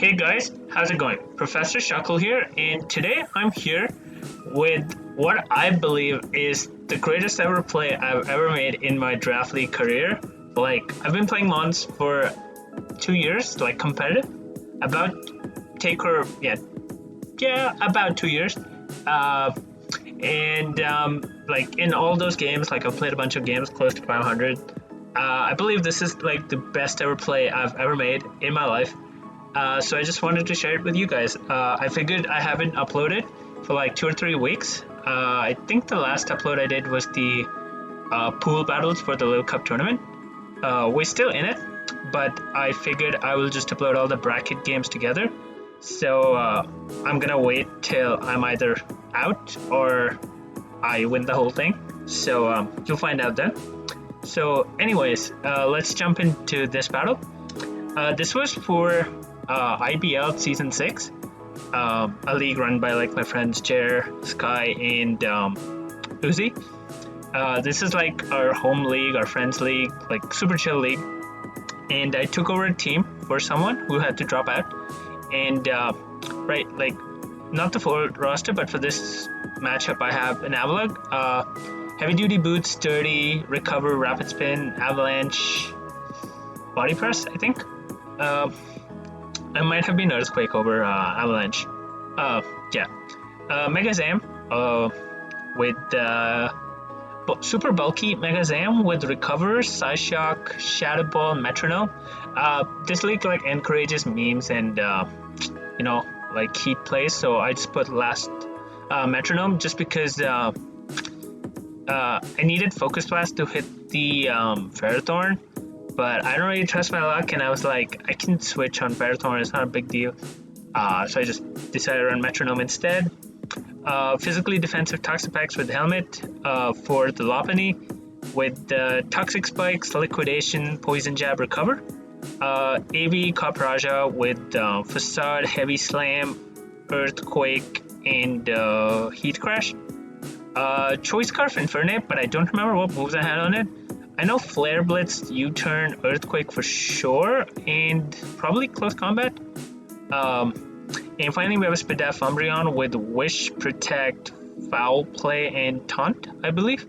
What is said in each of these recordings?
Hey guys, how's it going? Professor Shuckle here, and today I'm here with what I believe is the greatest ever play I've ever made in my draft league career. I've been playing Mons for 2 years, like competitive. About take or yeah, about 2 years. Uh, and in all those games, like I've played a bunch of games close to 500. I believe this is like the best ever play I've ever made in my life. So I just wanted to share it with you guys. I figured I haven't uploaded for like 2 or 3 weeks. I think the last upload I did was the pool battles for the Little Cup tournament. We're still in it, but I figured I will just upload all the bracket games together. So I'm gonna wait till I'm either out or I win the whole thing. So you'll find out then. So anyways, let's jump into this battle. This was for IBL Season 6, a league run by like my friends Jer, Sky, and Uzi. This is like our home league, our friends league, like super chill league. And I took over a team for someone who had to drop out. And not the full roster, but for this matchup, I have an Avalugg, heavy duty boots, sturdy, recover, rapid spin, avalanche, body press, I think. I might have been Earthquake over Avalanche. Yeah. Mega Zam with super bulky Mega Zam with Recover, Size Shock, Shadow Ball, Metronome. This league like encourages memes and like heat plays, so I just put last Metronome just because I needed Focus Blast to hit the Ferrothorn. But I don't really trust my luck, and I was like, I can switch on Ferrothorn, it's not a big deal. So I just decided to run Metronome instead. Physically defensive Toxapex with Helmet for the Lopunny, with Toxic Spikes, Liquidation, Poison Jab, Recover. AV Capraja with Facade, Heavy Slam, Earthquake, and Heat Crash. Choice Scarf Infernape, but I don't remember what moves I had on it. I know Flare Blitz, U-Turn, Earthquake for sure, and probably Close Combat. And finally we have a Spadaf Umbreon with Wish, Protect, Foul Play, and Taunt, I believe.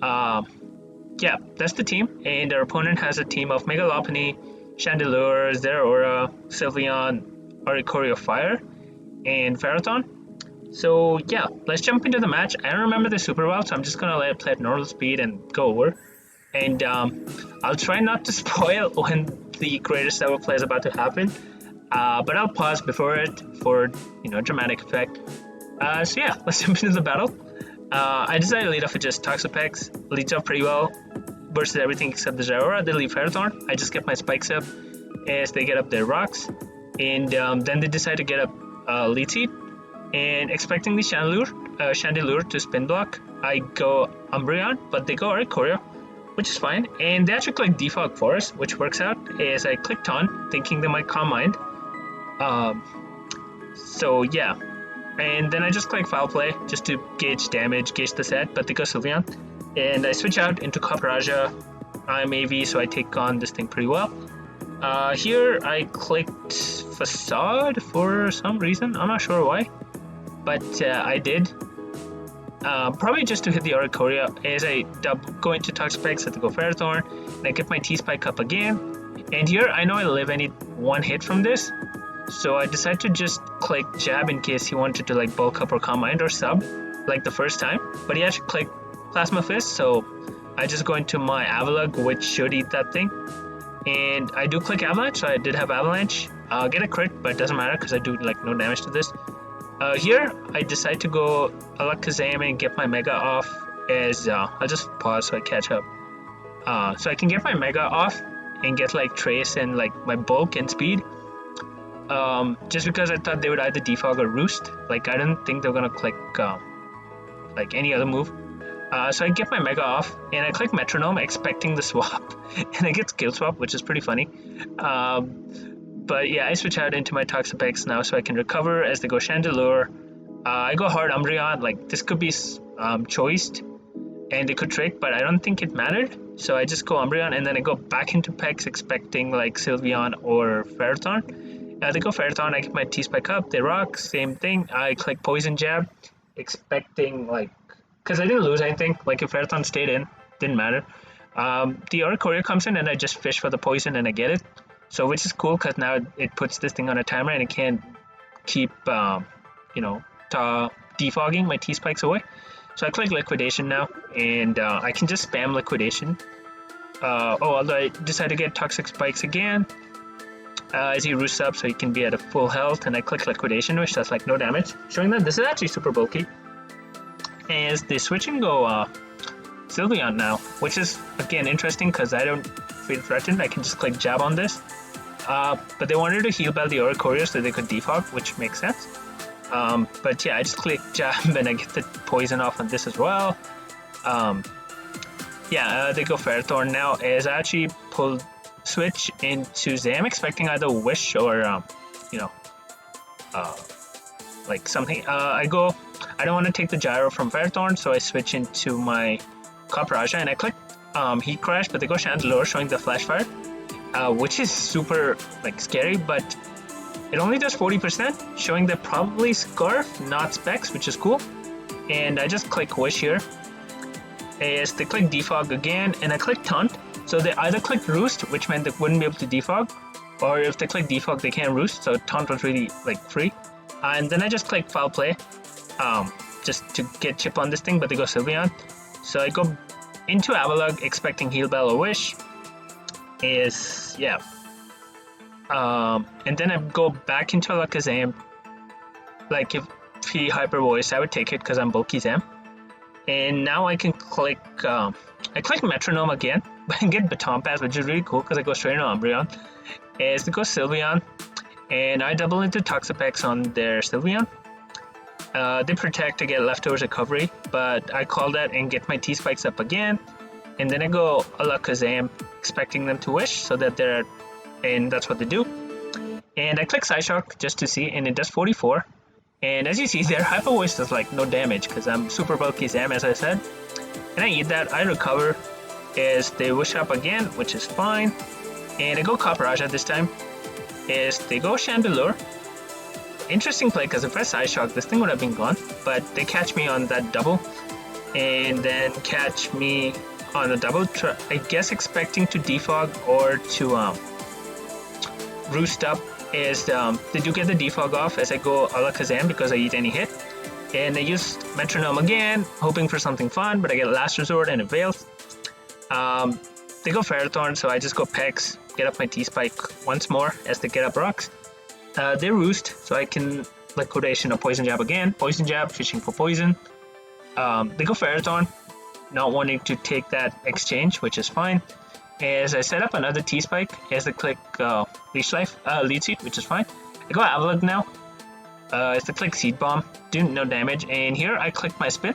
Yeah, that's the team, and our opponent has a team of Mega Lopunny, Chandelure, Zeraora, Sylveon, Oricorio Fire, and Ferrothorn. So yeah, let's jump into the match. I don't remember the super well, so I'm just gonna let it play at normal speed and go over. And I'll try not to spoil when the greatest ever play is about to happen, but I'll pause before it for dramatic effect. So yeah, let's jump into the battle. I decided to lead off with just Toxapex. Leads up pretty well versus everything except the Zeraora. They leave Ferrothorn. I just get my spikes up as they get up their rocks, and then they decide to get up Lead Seed. And expecting the Chandelure to spin block, I go Umbreon, but they go Oricorio, which is fine. And they actually click Defog Forest, which works out as I clicked on, thinking they might Calm Mind. So yeah. And then I just click Foul Play just to gauge damage, gauge the set, but they go Sylveon. And I switch out into Capraja. I'm AV, so I take on this thing pretty well. Here I clicked Facade for some reason, I'm not sure why, but I did. Probably just to hit the Oricorio as I go into Toxapex at the go Ferrothorn, and I get my T-Spike up again. And here I know I live any one hit from this, so I decide to just click Jab in case he wanted to like bulk up or Calm Mind or sub like the first time, but he actually clicked Plasma Fist, so I just go into my Avalugg, which should eat that thing. And I do click Avalanche, so I did have Avalanche. I'll get a crit, but it doesn't matter because I do like no damage to this. Here, I decide to go Alakazam and get my Mega off as, I'll just pause so I catch up. So I can get my Mega off and get like Trace and like my bulk and speed. Just because I thought they would either defog or roost. Like I didn't think they were gonna click like any other move. So I get my Mega off and I click Metronome expecting the swap, and I get Skill Swap, which is pretty funny. But yeah, I switch out into my Toxapex now so I can recover as they go Chandelure. I go hard Umbreon, like this could be choiced and it could trick, but I don't think it mattered. So I just go Umbreon and then I go back into Pex expecting like Sylveon or Ferrothorn. They go Ferrothorn, I get my T-Spike up, they rock, same thing. I click Poison Jab, expecting like, because I didn't lose anything, like if Ferrothorn stayed in, didn't matter. The Oricorio comes in and I just fish for the poison and I get it. So which is cool because now it puts this thing on a timer and it can't keep, you know, defogging my T-Spikes away. So I click Liquidation now and I can just spam Liquidation. Although I decided to get Toxic Spikes again. As he roosts up so he can be at a full health, and I click Liquidation, which does like no damage, showing that this is actually super bulky. As they switch and go Sylveon now, which is again interesting because I don't feel threatened. I can just click Jab on this. But they wanted to heal Bell the Oricorio so they could defog, which makes sense. But yeah, I just click Jab and I get the poison off on this as well. They go Ferrothorn now as I actually pull switch into Zam, expecting either Wish or like something. I don't want to take the Gyro from Ferrothorn, so I switch into my Copperajah and I click Heat Crash, but they go Chandelure, showing the Flash Fire, which is super like scary, but it only does 40%, showing that probably Scarf, not Specs, which is cool. And I just click Wish here. As they click Defog again, and I click Taunt. So they either clicked Roost, which meant they wouldn't be able to defog, or if they click Defog, they can't Roost, so Taunt was really like free. And then I just click Foul Play, just to get chip on this thing, but they go Sylveon. So I go into Avalugg, expecting Heal Bell or Wish. And then I go back into Alakazam. Like if he Hyper Voice, I would take it because I'm bulky Zam. And now I can click, I click Metronome again, but I get Baton Pass, which is really cool because I go straight into Umbreon. As they go Sylveon, and I double into Toxapex on their Sylveon. They protect to get Leftovers Recovery, but I call that and get my T-Spikes up again. And then I go Alakazam, expecting them to Wish so that they're, and that's what they do. And I click Psyshock just to see, and it does 44. And as you see, their Hyper Voice does like no damage because I'm super bulky Zam, as I said. And I eat that, I recover as they Wish up again, which is fine. And I go Copperajah this time as they go Chandelure. Interesting play because if I Psyshock, this thing would have been gone, but they catch me on that double and then catch me on a double, I guess expecting to defog or to Roost up. Is they do get the defog off as I go Alakazam because I eat any hit. And I use Metronome again, hoping for something fun, but I get Last Resort and it fails. They go Ferrothorn, so I just go Pex, get up my T-Spike once more as they get up rocks. They Roost, so I can Liquidation or Poison Jab again. Poison Jab, fishing for poison. They go Ferrothorn, not wanting to take that exchange, which is fine. As I set up another T-Spike, as I click Lead Seed, which is fine. I go Avalugg now, as I click Seed Bomb, do no damage, and here I click my Spin.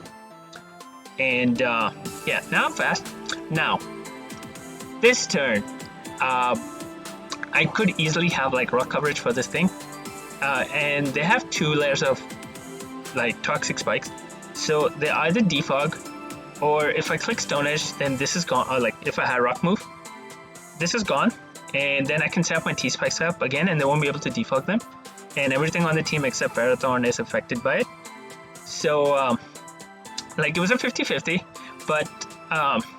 And now I'm fast. Now, this turn, I could easily have like rock coverage for this thing, and they have 2 layers of like Toxic Spikes, so they either defog, or if I click Stone Edge, then this is gone, or like if I had Rock Move, this is gone, and then I can set up my T-Spikes up again and they won't be able to defog them, and everything on the team except Ferrothorn is affected by it. So like it was a 50-50, but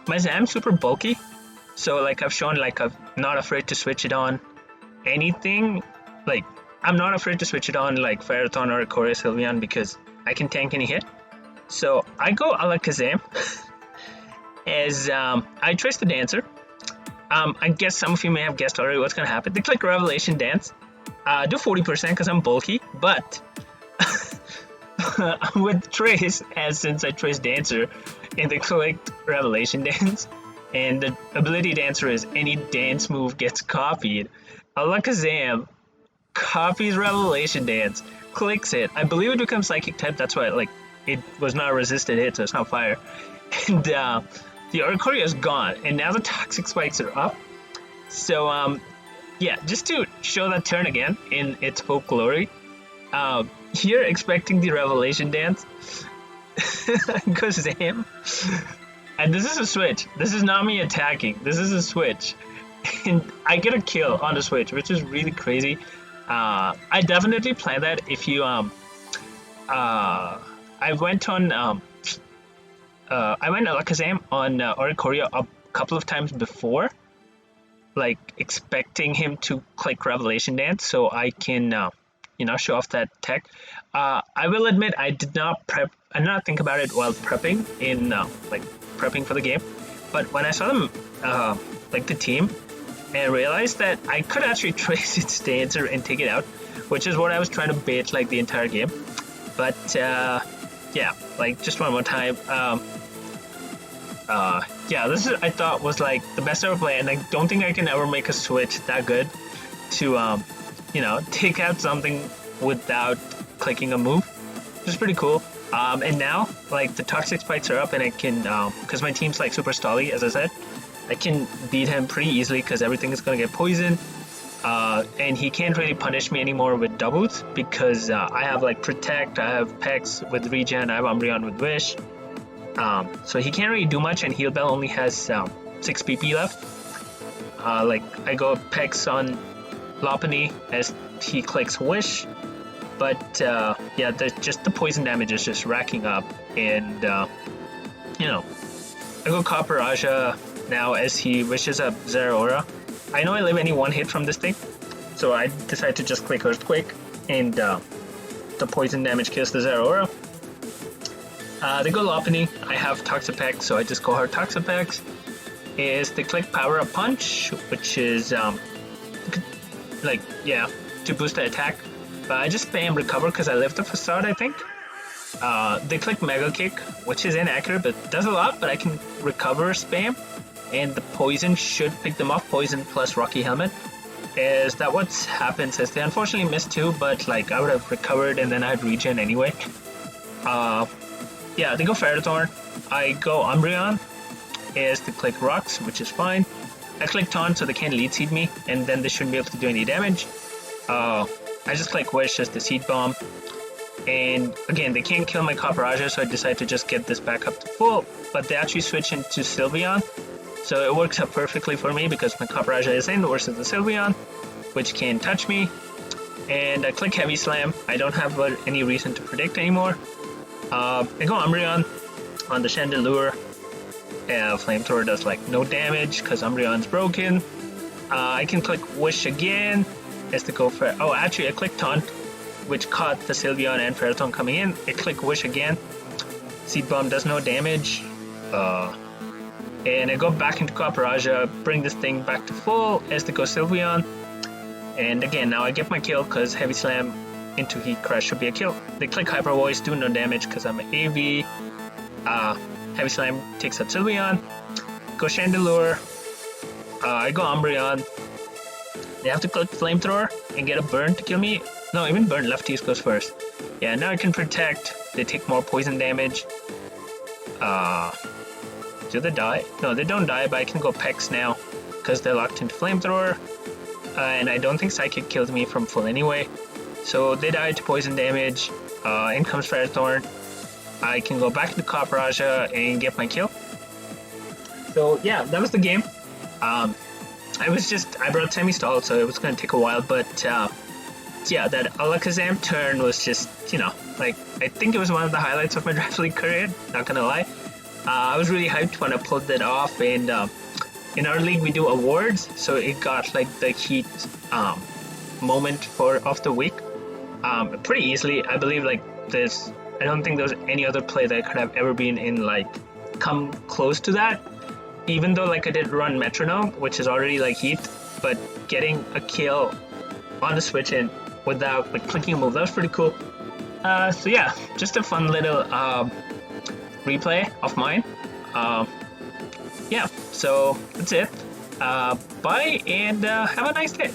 my Zam's super bulky, so like I've shown like I'm not afraid to switch it on anything, like I'm not afraid to switch it on like Ferrothorn or Oricorio Sylveon because I can tank any hit. So I go Alakazam as I trace the Dancer. I guess some of you may have guessed already what's going to happen. They click Revelation Dance, do 40% because I'm bulky, but with Trace, as since I Trace Dancer, and they clicked Revelation Dance, and the ability Dancer is any dance move gets copied. Alakazam copies Revelation Dance, clicks it. I believe it becomes Psychic type, that's why like it was not a resisted hit, so it's not fire. And the Oricorio is gone, and now the Toxic Spikes are up. So just to show that turn again in its full glory, here expecting the Revelation Dance goes Zam, and this is a switch. This is not me attacking, this is a switch, and I get a kill on the switch, which is really crazy. I definitely plan that. If you I went on I went Alakazam on Oricorio a couple of times before, like expecting him to click Revelation Dance so I can show off that tech. I will admit I did not prep. I did not think about it while prepping in like prepping for the game, but when I saw them like the team and realized that I could actually trace its dancer and take it out, which is what I was trying to bait like the entire game. But yeah, like just one more time. Yeah, this is I thought was like the best ever play, and I don't think I can ever make a switch that good to take out something without clicking a move, which is pretty cool. And now like the toxic spikes are up, and I can because my team's like super stally, as I said, I can beat him pretty easily because everything is gonna get poisoned. And he can't really punish me anymore with doubles because I have like Protect, I have Pex with Regen, I have Umbreon with Wish. So he can't really do much, and Heal Bell only has 6 PP left. Like I go Pex on Lopunny as he clicks Wish, but yeah, just the poison damage is just racking up, and I go Copper Aja now as he wishes up Zeraora. I know I live any one hit from this thing, so I decide to just click Earthquake, and the poison damage kills the Zeraora. They go Lopunny. I have Toxapex, so I just go hard Toxapex. Is the click Power Up Punch, which is like to boost the attack. But I just spam Recover because I live the Facade, I think. They click Mega Kick, which is inaccurate but does a lot. But I can recover spam, and the poison should pick them off. Poison plus Rocky Helmet. Is that what happens? Is they unfortunately missed 2, but like I would have recovered and then I'd regen anyway. Yeah, they go Ferrothorn. I go Umbreon as they click Rocks, which is fine. I click Taunt so they can't lead seed me, and then they shouldn't be able to do any damage. I just click Wish as the Seed Bomb. And again, they can't kill my Copper Aja, so I decide to just get this back up to full. But they actually switch into Sylveon, so it works out perfectly for me because my Copper Aja is in versus the Sylveon, which can touch me. And I click Heavy Slam. I don't have any reason to predict anymore. I go Umbreon on the Chandelure. Flamethrower does like no damage because Umbreon's broken. I can click Wish again as to go for. Oh, actually, I click Taunt, which caught the Sylveon and Ferrothorn coming in. I click Wish again. Seed Bomb does no damage. And I go back into Copper Aja, bring this thing back to full as to go Sylveon. And again, now I get my kill because Heavy Slam into Heat Crush should be a kill. They click Hyper Voice, do no damage because I'm an AV. Heavy Slam takes out Sylveon. Go Chandelure. I go Umbreon. They have to click Flamethrower and get a burn to kill me. No, even burn lefties goes first. Yeah, now I can Protect. They take more poison damage. Do they die? No, they don't die, but I can go Pex now because they're locked into Flamethrower. And I don't think Psychic kills me from full anyway. So they die to poison damage. In comes Ferrothorn. I can go back to Copper Aja and get my kill. So yeah, that was the game. I brought semi-stall, so it was going to take a while, but yeah, that Alakazam turn was just, like, I think it was one of the highlights of my Draft League career, not gonna lie. I was really hyped when I pulled that off, and in our league we do awards, so it got like the Heat moment of the week pretty easily. I believe like I don't think there was any other play that could have ever been in like come close to that, even though like I did run Metronome, which is already like Heat, but getting a kill on the switch in without like clicking a move, that was pretty cool. So yeah, just a fun little replay of mine. Yeah, so that's it. Bye, and have a nice day.